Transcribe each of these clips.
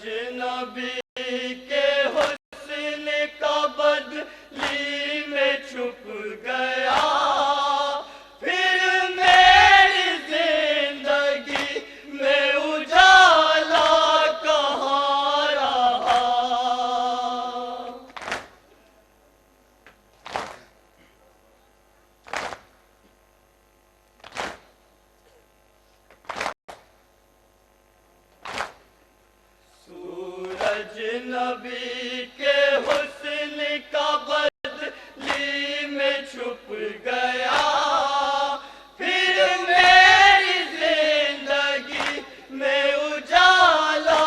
نبی کے حسن کا بدلی میں چھپ گیا، پھر میری زندگی میں اجالا کہاں رہا۔ سورج نبی کے حسن کا بدلی میں چھپ گیا، پھر میری زندگی میں اجالا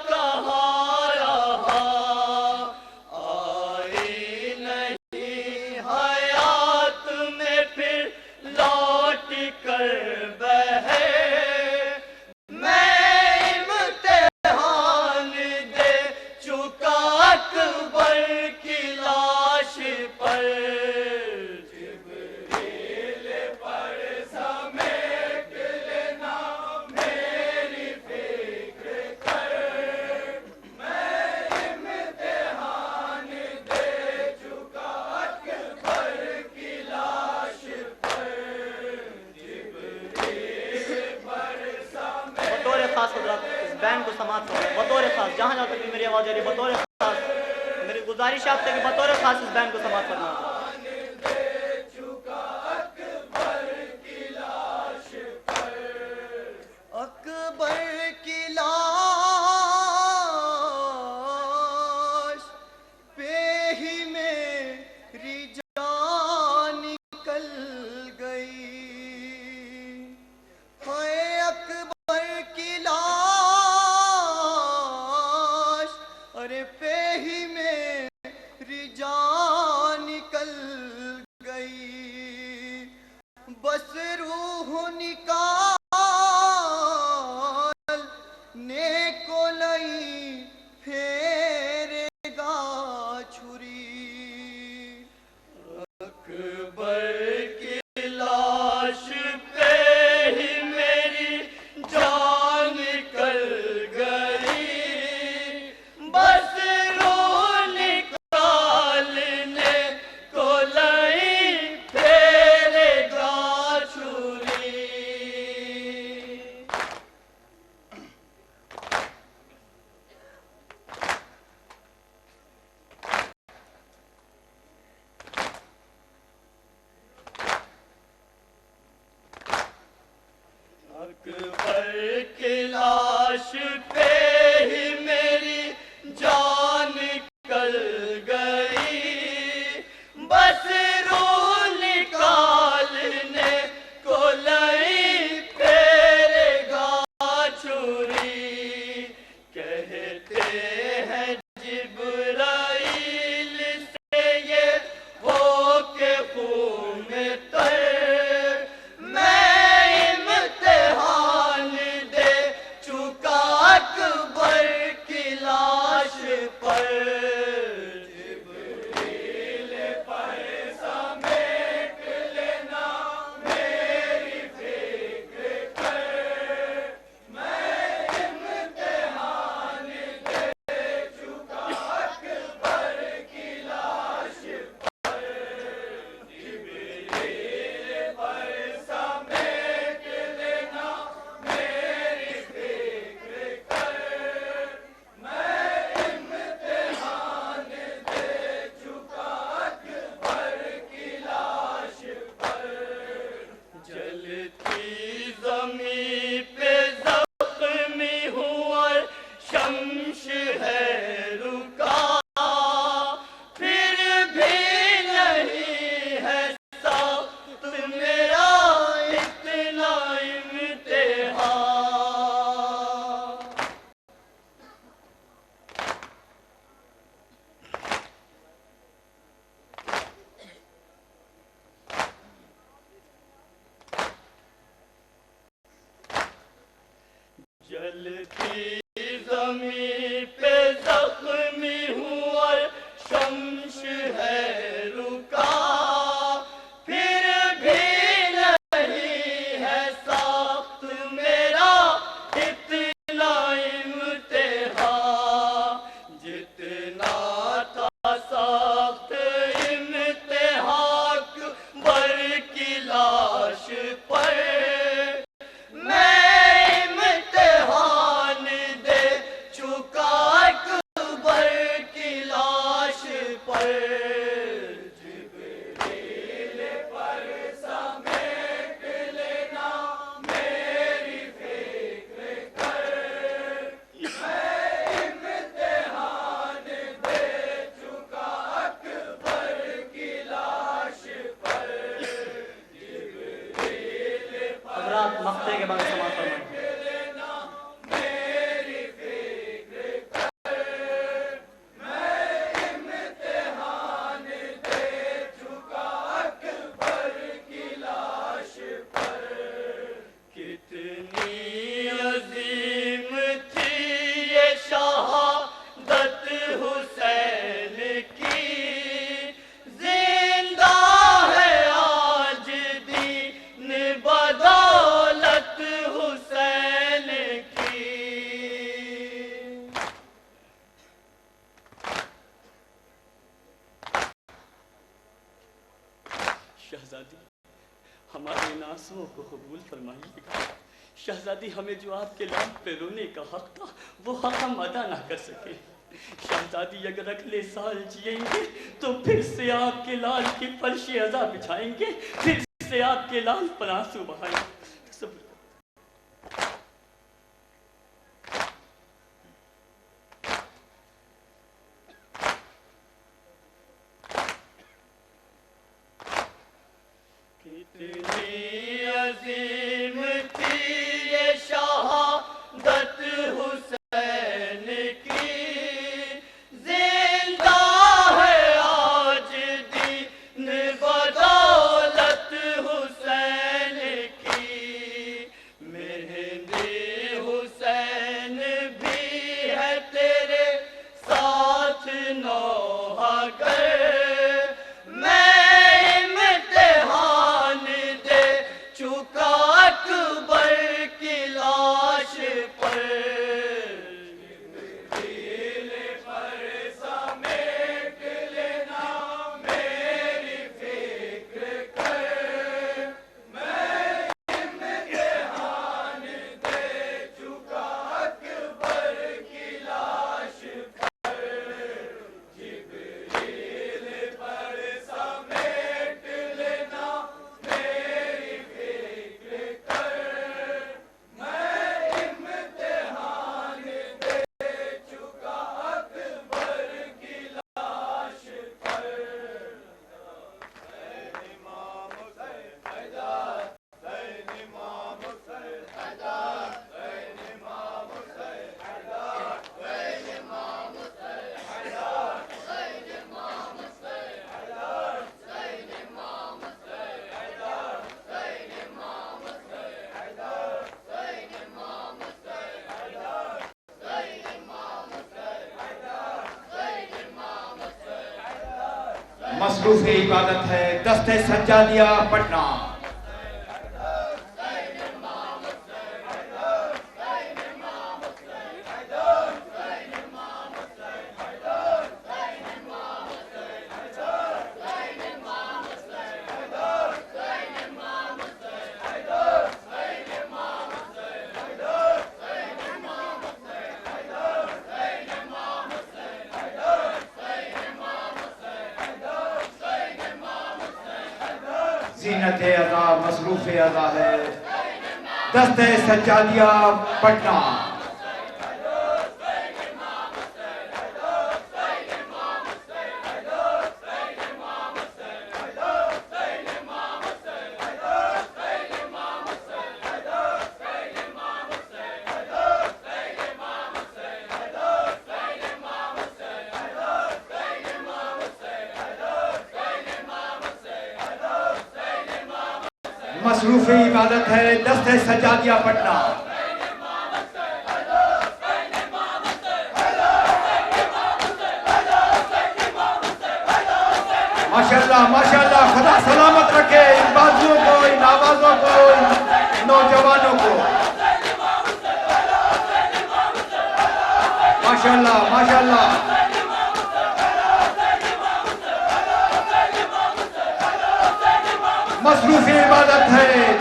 کہاں رہا۔ آئی نہیں حیات میں پھر لوٹ کر بہے، اکبر کی لاش پر جبریل پر سمیٹ لینا میری فکر کر، میں امتحان دے چکا اکبر کی لاش پر جبریل پر سمیٹ۔ بطور خاص حضرات اس بینڈ کو سماعت کرو، بطور خاص جہاں جہاں تک بھی میری آواز جا رہی ہے، بطور خاص میری گزارش آپ سے کہ بطور خاص اس بینڈ کو سماعت کرنا۔ اکبر کی لاش پہ ہی میری جان نکل گئی، ہائے اکبر کی لاش ارے پہ ہی میری جان نکل گئی، بس روح نکال نے کو نہیں پھیرے گا چھری۔ اکبر کی لاش پہ ہی میری جان نکل گئی، بس روح نکالنے کو نہیں پھیرے گا چھری۔ اکبر کی لاش پہ ہی میری جان نکل گئی، بس روح نکالنے کو نہیں پھیرے گا چھری۔ کہتے ہیں جبرائیل سے یہ ہو کے خون تر، اکبر کی لاش پر جبریل پر سمیٹ لینا میری فکر کر، میں امتحان دے چکا اکبر کی لاش پر جبریل پر سمیٹ لینا میری فکر کر، جلتی زمین پہ زخمی ہوا شمش ہے رکا، پھر بھی نہیں ہے سخت میرا اتنا امتحان۔ جلتی زمین پہ زخمی ہوا شمش ہے رکا، پھر بھی نہیں ہے سخت میرا اتنا امتحان۔ شہزادی ہمارے ان آنسوؤں کو قبول فرمائیے گا۔ شہزادی ہمیں جو آپ کے لال پہ رونے کا حق تھا وہ حق ہم ادا نہ کر سکے۔ شہزادی اگر اگلے سال جئیں گے تو پھر سے آپ کے لال کی فرش عزا بچھائیں گے، پھر سے آپ کے لال پر آنسو بہائیں گے۔ کتنی عظیم تھی یہ شہادت حسین کی، زندہ ہے آج دین بدولت حسین کی، مہندی حسین بھی ہے تیرے ساتھ نوحہ گر، اکبر کی لاش پر دل پر سمیٹ لینا میری فکر کر، میں امتحان دے چکا اکبر کی لاش پر، جبریل پر سمیٹ لینا میری فکر کر، میں امتحان دے چکا اکبر کی لاش پر۔ حسین امام حسین حیدر، حسین امام حسین حیدر، حسین امام حسین حیدر، حسین امام حسین حیدر، حسین امام حسین حیدر، حسین امام حسین حیدر، حسین امام حسین حیدر، حسین امام حسین حیدر، حسین امام حسین حیدر، حسین امام حسین حیدر۔ مصروف عبادت ہے دست سجادیہ پٹنہ۔ زینت عزا مصروف عزا ہے دست سجادیہ پٹنہ۔ مصروف عبادت ہے دست سجادیہ پٹنہ۔ ماشاءاللہ ماشاءاللہ، خدا سلامت رکھے ان بازوں کو، ان آوازوں کو، ان نوجوانوں کو۔ ماشاءاللہ ماشاءاللہ۔ مصروف عبادت ہے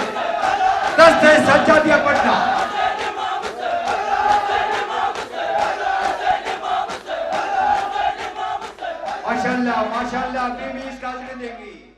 دست سجادیہ پٹنہ۔ ماشاءاللہ ماشاءاللہ، بی بی اس کا عزم دیں گی۔